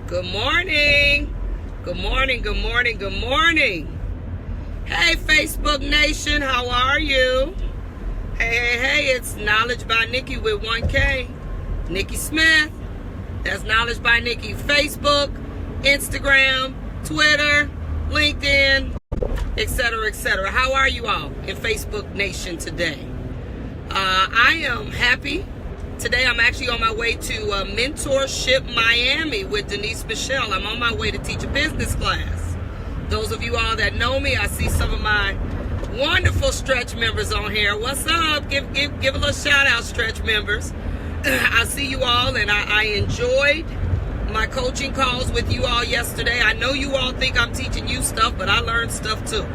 Good morning. Good morning, good morning, good morning. Hey, Facebook Nation, how are you? Hey, it's Knowledge by Nikki with 1K. Nikki Smith. That's Knowledge by Nikki. Facebook, Instagram, Twitter, LinkedIn, etc., etc. How are you all in Facebook Nation today? I am happy. Today I'm actually on my way to Mentorship Miami with Denise Michelle. I'm on my way to teach a business class. Those of you all that know me, I see some of my wonderful Stretch members on here. What's up? Give a little shout out, Stretch members. I see you all, and I enjoyed my coaching calls with you all yesterday. I know you all think I'm teaching you stuff, but I learned stuff too.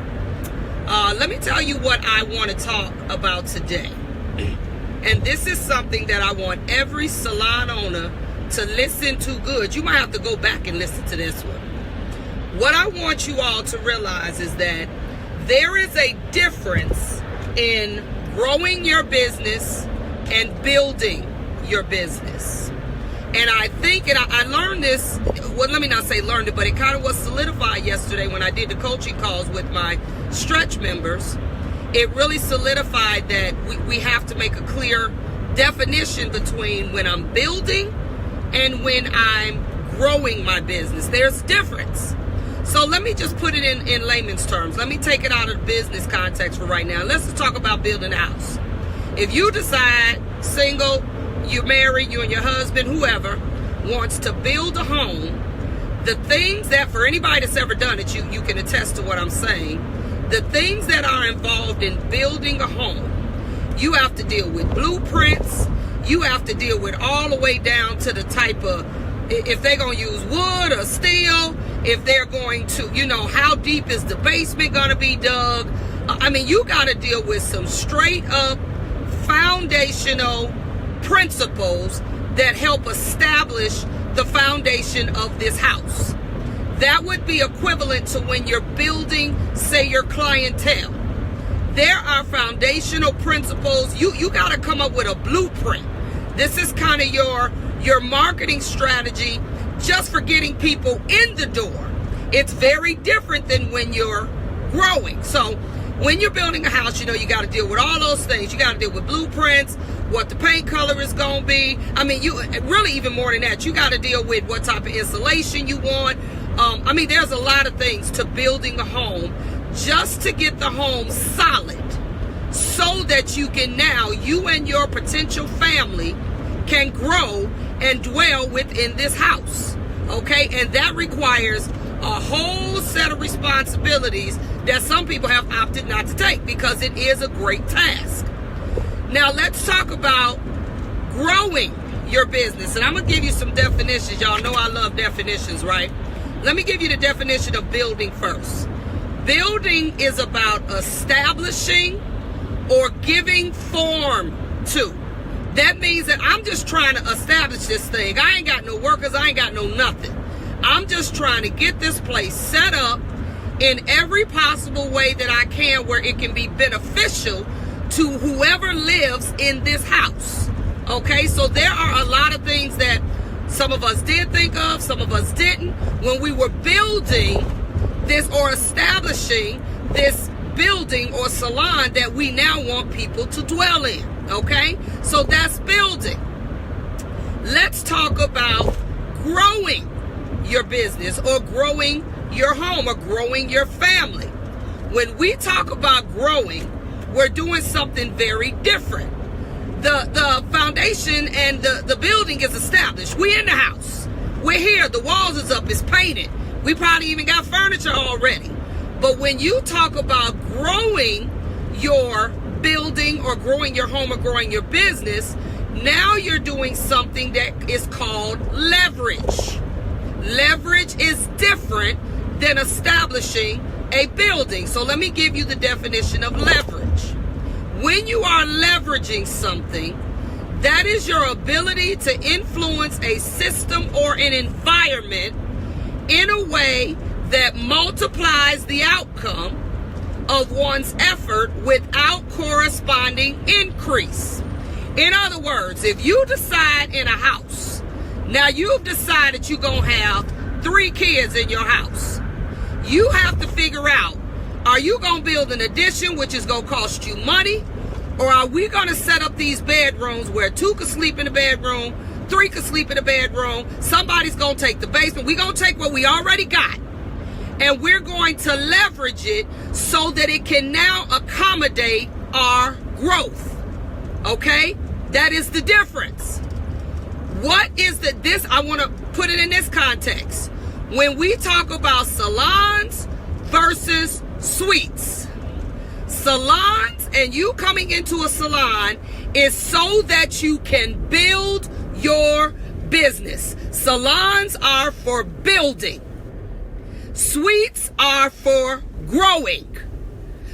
Let me tell you what I want to talk about today. And this is something that I want every salon owner to listen to good. You might have to go back and listen to this one. What I want you all to realize is that there is a difference in growing your business and building your business. And I think, and I learned this, well, let me not say learned it, but it kind of was solidified yesterday when I did the coaching calls with my Stretch members. It really solidified that we have to make a clear definition between when I'm building and when I'm growing my business. There's difference. So let me just put it in layman's terms. Let me take it out of the business context for right now. Let's just talk about building a house. If you decide, single, you're married, you and your husband, whoever, wants to build a home, the things that, for anybody that's ever done it, you can attest to what I'm saying. The things that are involved in building a home, you have to deal with blueprints. You have to deal with all the way down to the type of, if they're going to use wood or steel, if they're going to, how deep is the basement going to be dug? I mean, you got to deal with some straight up foundational principles that help establish the foundation of this house. That would be equivalent to when you're building, say, your clientele. There are foundational principles. You got to come up with a blueprint. This is kind of your marketing strategy just for getting people in the door. It's very different than when you're growing. So when you're building a house, you got to deal with all those things. You got to deal with blueprints, what the paint color is going to be. I mean, you really even more than that. You got to deal with what type of insulation you want. There's a lot of things to building a home just to get the home solid so that you and your potential family can grow and dwell within this house. Okay? And that requires a whole set of responsibilities that some people have opted not to take because it is a great task. Now, let's talk about growing your business. And I'm going to give you some definitions. Y'all know I love definitions, right? Let me give you the definition of building first. Building is about establishing or giving form to. That means that I'm just trying to establish this thing. I ain't got no workers. I ain't got no nothing. I'm just trying to get this place set up in every possible way that I can where it can be beneficial to whoever lives in this house. Okay, so there are a lot of things that some of us did think of, some of us didn't. When we were building this or establishing this building or salon that we now want people to dwell in, okay? So that's building. Let's talk about growing your business or growing your home or growing your family. When we talk about growing, we're doing something very different. The foundation and the building is established. We in the house. We're here. The walls is up. It's painted. We probably even got furniture already. But when you talk about growing your building or growing your home or growing your business, now you're doing something that is called leverage. Leverage is different than establishing a building. So let me give you the definition of leverage. When you are leveraging something, that is your ability to influence a system or an environment in a way that multiplies the outcome of one's effort without corresponding increase. In other words, if you decide in a house, now you've decided you're going to have 3 kids in your house. You have to figure out, are you going to build an addition, which is going to cost you money? Or are we going to set up these bedrooms where 2 could sleep in the bedroom, 3 could sleep in the bedroom, somebody's going to take the basement. We're going to take what we already got, and we're going to leverage it so that it can now accommodate our growth. Okay? That is the difference. What is this? I want to put it in this context. When we talk about salons versus suites, salons and you coming into a salon is so that you can build your business. Salons are for building. Suites are for growing.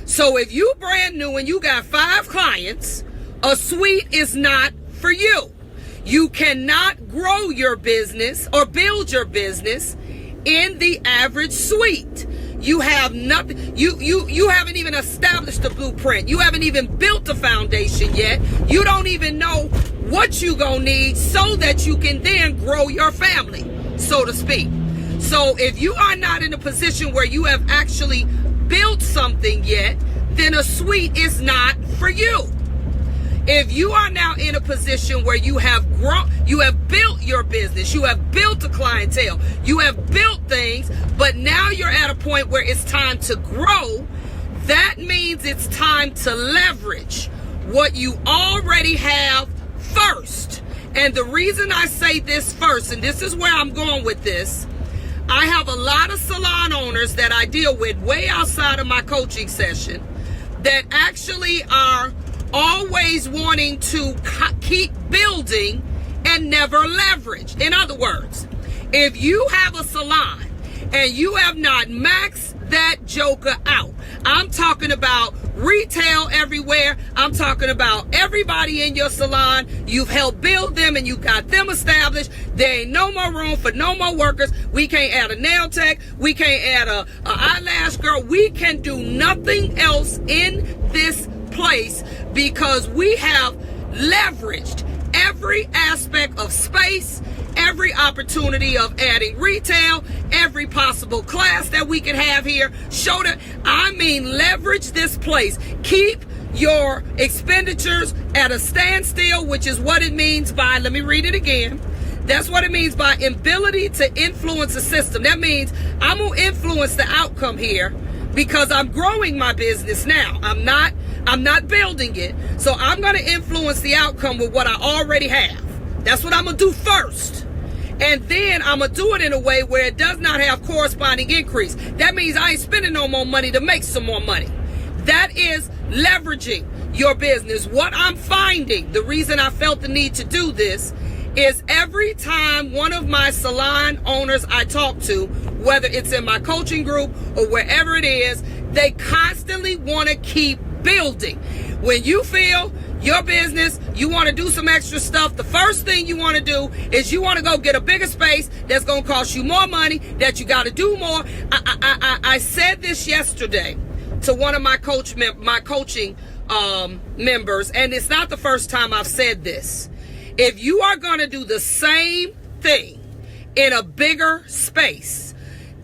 So if you brand new and you got 5 clients, a suite is not for you. You cannot grow your business or build your business in the average suite. You have nothing. You haven't even established a blueprint. You haven't even built a foundation yet. You don't even know what you gonna need so that you can then grow your family, so to speak. So if you are not in a position where you have actually built something yet, then a suite is not for you. If you are now in a position where you have grown, you have built your business, you have built a clientele, you have built things, but now you're at a point where it's time to grow, that means it's time to leverage what you already have first. And the reason I say this first, and this is where I'm going with this, I have a lot of salon owners that I deal with way outside of my coaching session that actually are always wanting to keep building and never leverage. In other words, if you have a salon and you have not maxed that joker out, I'm talking about retail everywhere. I'm talking about everybody in your salon. You've helped build them and you got them established. There ain't no more room for no more workers. We can't add a nail tech. We can't add a eyelash girl. We can do nothing else in this place because we have leveraged every aspect of space, every opportunity of adding retail, every possible class that we could have here. Leverage this place. Keep your expenditures at a standstill, which is what it means by, let me read it again. That's what it means by ability to influence a system. That means I'm going to influence the outcome here because I'm growing my business now. I'm not building it. So I'm going to influence the outcome with what I already have. That's what I'm going to do first. And then I'm going to do it in a way where it does not have corresponding increase. That means I ain't spending no more money to make some more money. That is leveraging your business. What I'm finding, the reason I felt the need to do this, is every time one of my salon owners I talk to, whether it's in my coaching group or wherever it is, they constantly want to keep building. When you feel your business, you want to do some extra stuff, the first thing you want to do is you want to go get a bigger space that's going to cost you more money, that you got to do more. I said this yesterday to one of my coaching members, and it's not the first time I've said this. If you are going to do the same thing in a bigger space,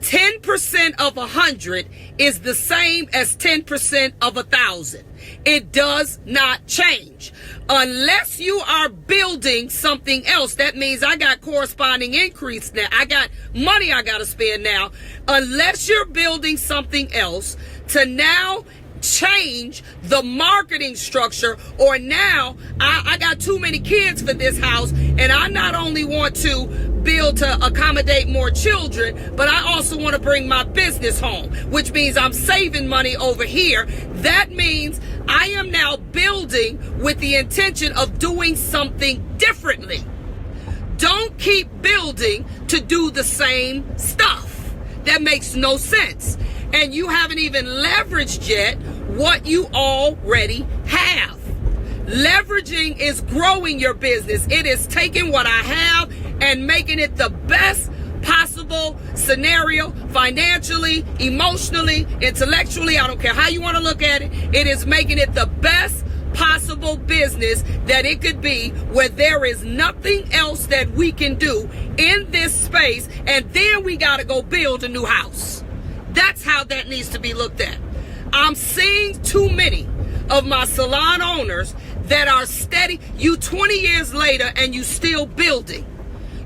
10% of 100 is the same as 10% of 1,000. It does not change. Unless you are building something else, that means I got corresponding increase now. I got money I got to spend now. Unless you're building something else to now change the marketing structure, or now I got too many kids for this house and I not only want to build to accommodate more children, but I also want to bring my business home, which means I'm saving money over here. That means I am now building with the intention of doing something differently. Don't keep building to do the same stuff. That makes no sense. And you haven't even leveraged yet what you already have. Leveraging is growing your business. It is taking what I have and making it the best possible scenario, financially, emotionally, intellectually. I don't care how you want to look at it. It is making it the best possible business that it could be, where there is nothing else that we can do in this space, and then we got to go build a new house. That's how that needs to be looked at. I'm seeing too many of my salon owners that are steady. You 20 years later and you still building.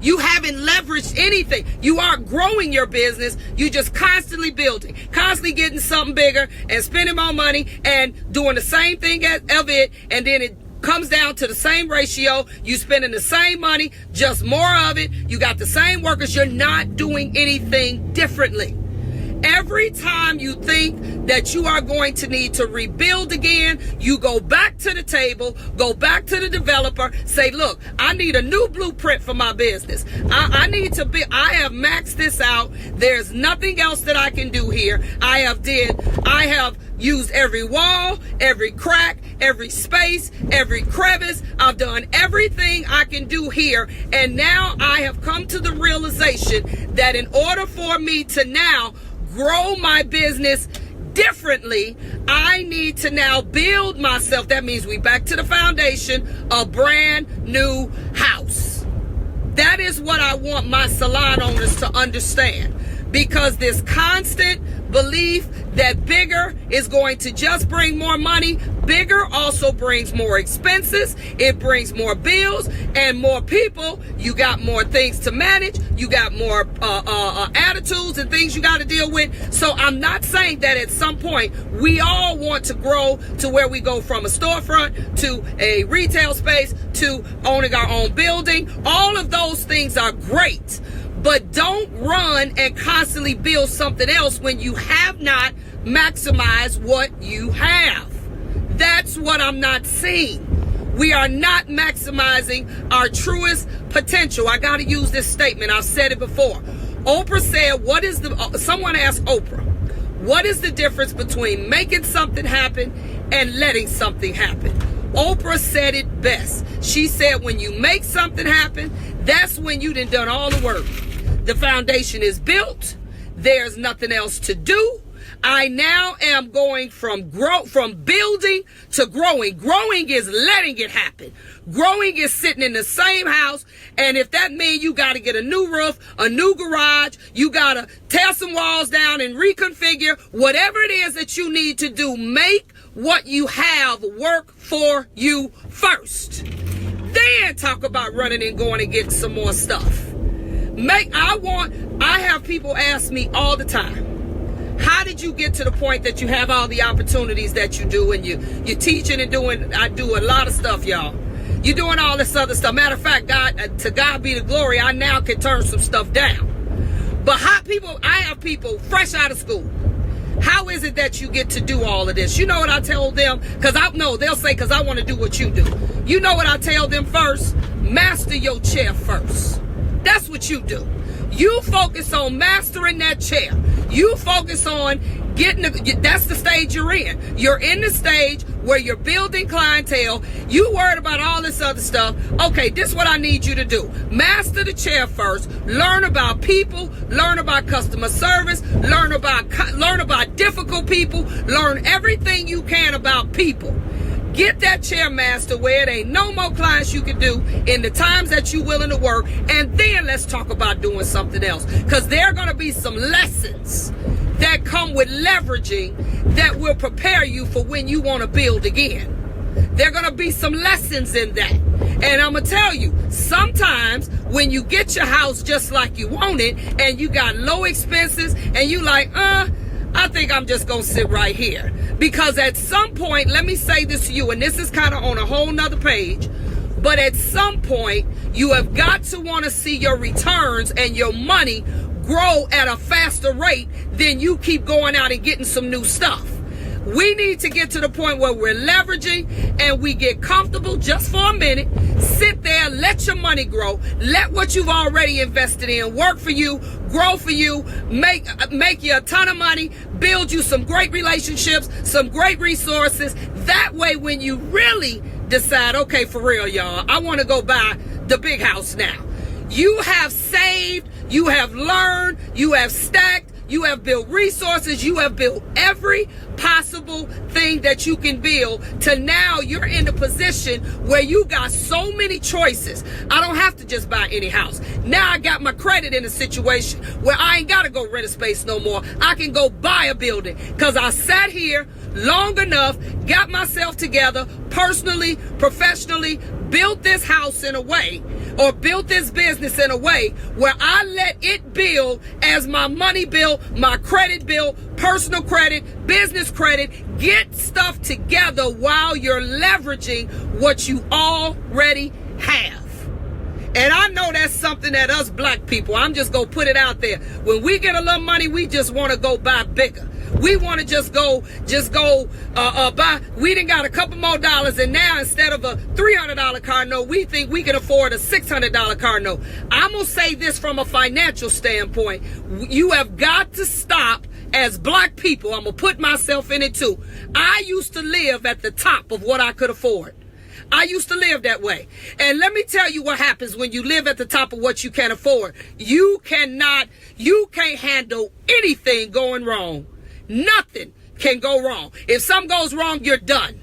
You haven't leveraged anything. You are growing your business. You just constantly building, constantly getting something bigger and spending more money and doing the same thing of it. And then it comes down to the same ratio. You spending the same money, just more of it. You got the same workers. You're not doing anything differently. Every time you think that you are going to need to rebuild again, you go back to the table, go back to the developer, say, look, I need a new blueprint for my business. I have maxed this out. There's nothing else that I can do here. I have used every wall, every crack, every space, every crevice. I've done everything I can do here. And now I have come to the realization that in order for me to now grow my business differently, I need to now build myself. That means we back to the foundation, a brand new house. That is what I want my salon owners to understand, because this constant belief that bigger is going to just bring more money, bigger also brings more expenses. It brings more bills and more people. You got more things to manage. You got more attitudes and things you got to deal with. So I'm not saying that at some point we all want to grow to where we go from a storefront to a retail space to owning our own building. All of those things are great. But don't run and constantly build something else when you have not maximized what you have. That's what I'm not seeing. We are not maximizing our truest potential. I got to use this statement. I've said it before. Oprah said, someone asked Oprah, what is the difference between making something happen and letting something happen? Oprah said it best. She said, when you make something happen, that's when you done all the work. The foundation is built. There's nothing else to do. I now am going from building to growing. Growing is letting it happen. Growing is sitting in the same house. And if that means you got to get a new roof, a new garage, you got to tear some walls down and reconfigure, whatever it is that you need to do, make what you have work for you first. Then talk about running and going and getting some more stuff. I have people ask me all the time, how did you get to the point that you have all the opportunities that you do, and you're teaching and doing, I do a lot of stuff, y'all. You're doing all this other stuff. Matter of fact, to God be the glory, I now can turn some stuff down. But I have people fresh out of school. How is it that you get to do all of this? You know what I tell them? They'll say, because I want to do what you do. You know what I tell them first? Master your chair first. That's what you do. You focus on mastering that chair. You focus on that's the stage you're in. You're in the stage where you're building clientele. You worried about all this other stuff. Okay, this is what I need you to do. Master the chair first. Learn about people. Learn about customer service. Learn about difficult people. Learn everything you can about people. Get that chair master where it ain't no more clients you can do in the times that you're willing to work. And then let's talk about doing something else. Because there are going to be some lessons that come with leveraging that will prepare you for when you want to build again. There are going to be some lessons in that. And I'm going to tell you, sometimes when you get your house just like you want it and you got low expenses and you like, I think I'm just going to sit right here. Because at some point, let me say this to you, and this is kind of on a whole nother page, but at some point, you have got to want to see your returns and your money grow at a faster rate than you keep going out and getting some new stuff. We need to get to the point where we're leveraging and we get comfortable just for a minute. Sit there, let your money grow. Let what you've already invested in work for you, grow for you, make you a ton of money, build you some great relationships, some great resources. That way, when you really decide, okay, for real, y'all, I want to go buy the big house now. You have saved, you have learned, you have stacked, you have built resources, you have built every possible thing that you can build, to now you're in a position where you got so many choices. I don't have to just buy any house. Now I got my credit in a situation where I ain't got to go rent a space no more. I can go buy a building because I sat here long enough, got myself together personally, professionally, built this house in a way, or built this business in a way where I let it build as my money build, my credit build, personal credit, business credit, get stuff together while you're leveraging what you already have. And I know that's something that us black people, I'm just going to put it out there. When we get a little money, we just want to go buy bigger. We want to just go buy. We done got a couple more dollars, and now instead of a $300 car note, we think we can afford a $600 car note. I'm going to say this from a financial standpoint. You have got to stop. As black people, I'm going to put myself in it too. I used to live at the top of what I could afford. I used to live that way. And let me tell you what happens when you live at the top of what you can afford. You can't handle anything going wrong. Nothing can go wrong. If something goes wrong, you're done.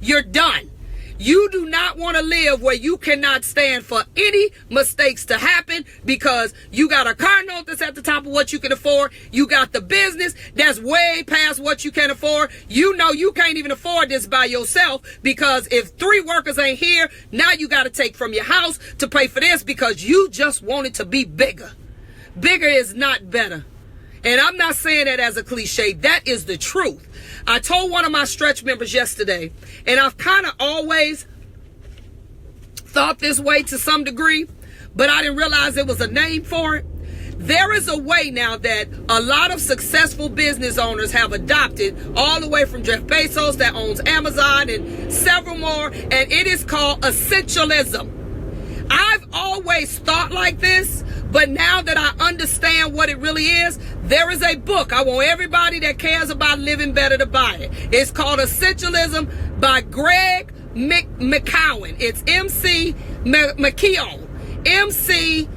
You're done. You do not want to live where you cannot stand for any mistakes to happen, because you got a car note that's at the top of what you can afford. You got the business that's way past what you can afford. You know you can't even afford this by yourself, because if 3 workers ain't here, now you got to take from your house to pay for this because you just want it to be bigger. Bigger is not better. And I'm not saying that as a cliche. That is the truth. I told one of my stretch members yesterday, and I've kind of always thought this way to some degree, but I didn't realize there was a name for it. There is a way now that a lot of successful business owners have adopted, all the way from Jeff Bezos that owns Amazon and several more, and it is called essentialism. I've always thought like this, but now that I understand what it really is, there is a book. I want everybody that cares about living better to buy it. It's called Essentialism by Greg McKeown. It's M-C McKeown. M-C-K-E-O-W-N.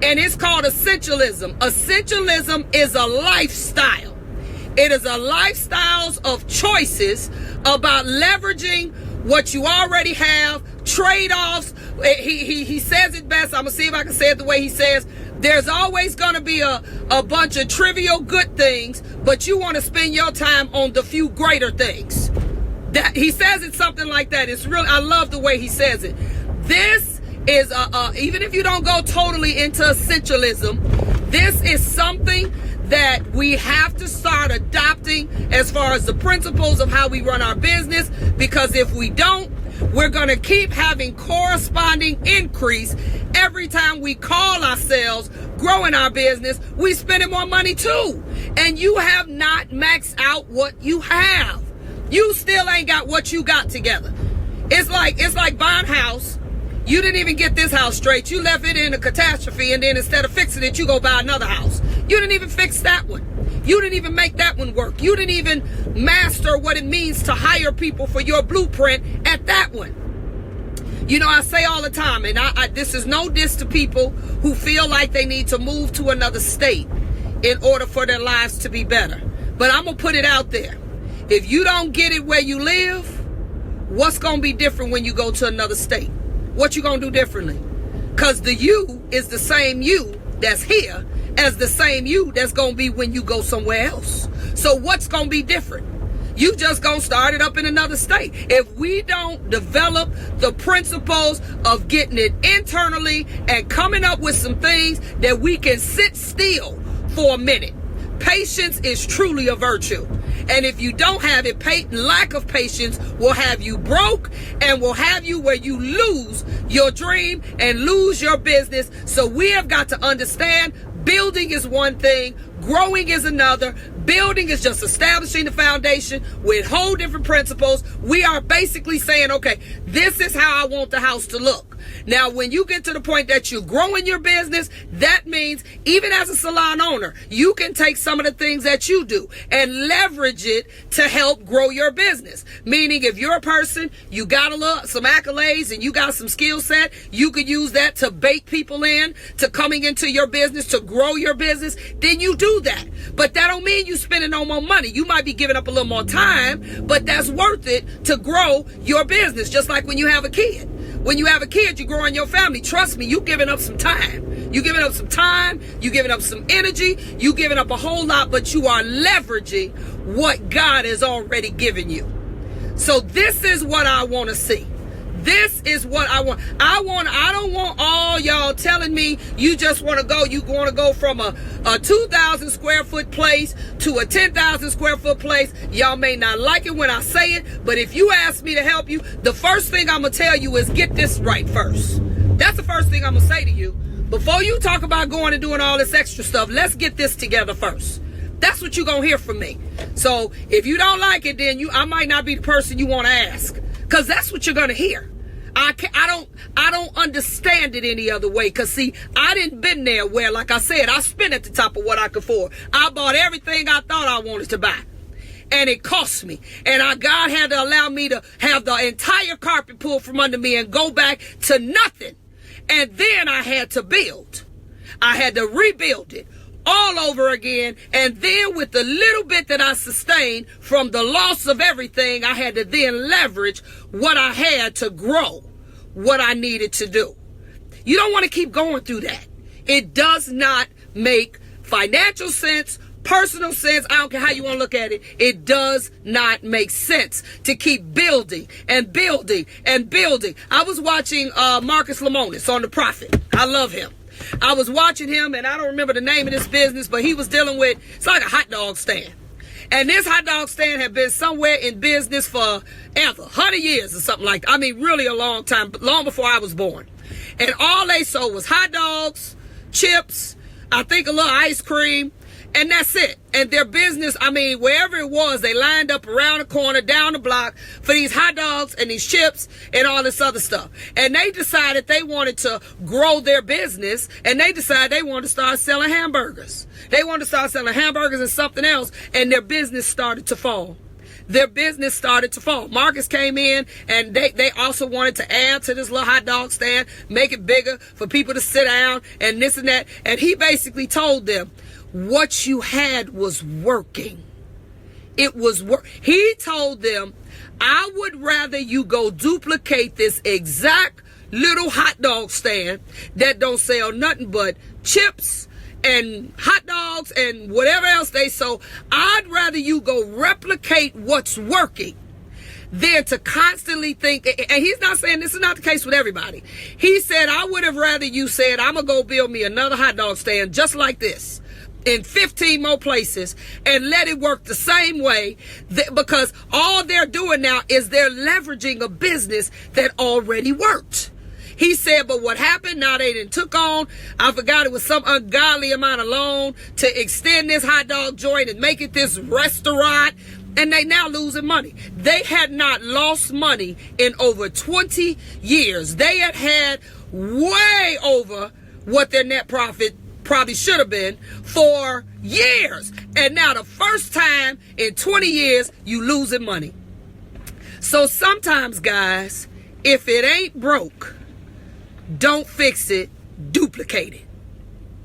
And it's called Essentialism. Essentialism is a lifestyle. It is a lifestyle of choices about leveraging what you already have, trade-offs. He says it best. I'm going to see if I can say it the way he says. There's always going to be a bunch of trivial good things, but you want to spend your time on the few greater things. That he says it something like that. It's really, I love the way he says it. This is, even if you don't go totally into essentialism, this is something that we have to start adopting as far as the principles of how we run our business, because if we don't, we're going to keep having corresponding increase every time we call ourselves growing our business. We spending more money too, and you have not maxed out what you have. You still ain't got what you got together. It's like buying a house. You didn't even get this house straight. You left it in a catastrophe, and then instead of fixing it, you go buy another house. You didn't even fix that one. You didn't even make that one work. You didn't even master what it means to hire people for your blueprint at that one. You know, I say all the time, and this is no diss to people who feel like they need to move to another state in order for their lives to be better. But I'm going to put it out there. If you don't get it where you live, what's going to be different when you go to another state? What you going to do differently? Because the you is the same you that's here as the same you that's going to be when you go somewhere else. So what's going to be different? You just going to start it up in another state. If we don't develop the principles of getting it internally and coming up with some things that we can sit still for a minute. Patience is truly a virtue. And if you don't have it, lack of patience will have you broke and will have you where you lose your dream and lose your business. So we have got to understand building is one thing, growing is another. Building is just establishing the foundation with whole different principles. We are basically saying, okay, this is how I want the house to look. Now, when you get to the point that you're growing your business, that means even as a salon owner, you can take some of the things that you do and leverage it to help grow your business. Meaning, if you're a person, you got some accolades and you got some skill set, you could use that to bait people in to coming into your business, to grow your business, then you do that. But that don't mean you spending no more money. You might be giving up a little more time, but that's worth it to grow your business. Just like when you have a kid. When you have a kid, you're growing your family. Trust me, you're giving up some time. You're giving up some time. You're giving up some energy. You're giving up a whole lot, but you are leveraging what God has already given you. So this is what I want to see. This is what I want. I don't want all y'all telling me you just want to go. You want to go from a 2,000 square foot place to a 10,000 square foot place. Y'all may not like it when I say it, but if you ask me to help you, the first thing I'm going to tell you is get this right first. That's the first thing I'm going to say to you. Before you talk about going and doing all this extra stuff, let's get this together first. That's what you're going to hear from me. So if you don't like it, then I might not be the person you want to ask, because that's what you're going to hear. I don't understand it any other way. Cause see, I didn't been there where, like I said, I spent at the top of what I could afford. I bought everything I thought I wanted to buy, and it cost me. And God had to allow me to have the entire carpet pulled from under me and go back to nothing. And then I had to build. I had to rebuild it all over again. And then with the little bit that I sustained from the loss of everything, I had to then leverage what I had to grow what I needed to do. You don't want to keep going through that. It does not make financial sense, personal sense. I don't care how you want to look at it. It does not make sense to keep building and building and building. I was watching Marcus Lemonis on The Prophet. I love him. I was watching him, and I don't remember the name of this business, but he was dealing with, it's like a hot dog stand. And this hot dog stand had been somewhere in business for ever, 100 years or something like that. I mean, really a long time, long before I was born. And all they sold was hot dogs, chips, I think a little ice cream, and that's it. And their business, I mean, wherever it was, they lined up around the corner, down the block for these hot dogs and these chips and all this other stuff. And they decided they wanted to grow their business, and they decided they wanted to start selling hamburgers. They wanted to start selling hamburgers and something else, and their business started to fall. Their business started to fall. Marcus came in, and they also wanted to add to this little hot dog stand, make it bigger for people to sit down and this and that. And he basically told them, what you had was working. It was work. He told them, I would rather you go duplicate this exact little hot dog stand that don't sell nothing but chips and hot dogs and whatever else they sell. I'd rather you go replicate what's working than to constantly think. And he's not saying this is not the case with everybody. He said, I would have rather you said, I'm going to go build me another hot dog stand just like this in 15 more places and let it work the same way, because all they're doing now is they're leveraging a business that already worked. He said, but what happened now, they done took on, I forgot, it was some ungodly amount of loan to extend this hot dog joint and make it this restaurant, and they now losing money. They had not lost money in over 20 years. They had way over what their net profit probably should have been for years. And now the first time in 20 years, you losing money. So sometimes, guys, if it ain't broke, don't fix it, duplicate it.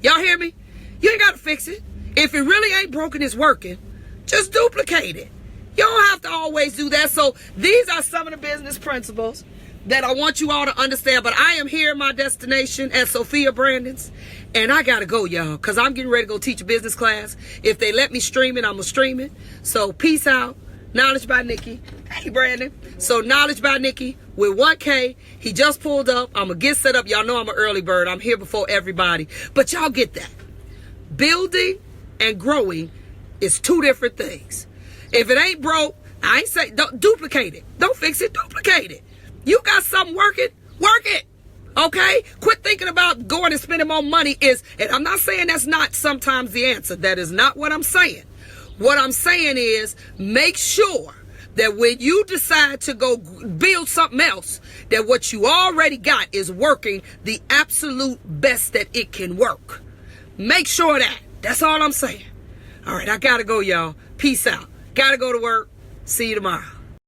Y'all hear me? You ain't got to fix it. If it really ain't broken, it's working, just duplicate it. You don't have to always do that. So these are some of the business principles that I want you all to understand. But I am here at my destination at Sophia Brandon's, and I gotta go, y'all, because I'm getting ready to go teach a business class. If they let me stream it, I'm gonna stream it. So peace out. Knowledge by Nikki. Hey, Brandon. So Knowledge by Nikki with 1K. He just pulled up. I'm gonna get set up. Y'all know I'm an early bird. I'm here before everybody. But y'all get that. Building and growing is two different things. If it ain't broke, I ain't say don't duplicate it. Don't fix it, duplicate it. You got something working, work it. Okay? Quit thinking about going and spending more money and I'm not saying that's not sometimes the answer. That is not what I'm saying. What I'm saying is make sure that when you decide to go build something else, that what you already got is working the absolute best that it can work. Make sure of that. That's all I'm saying. All right, I gotta go, y'all. Peace out. Gotta go to work. See you tomorrow.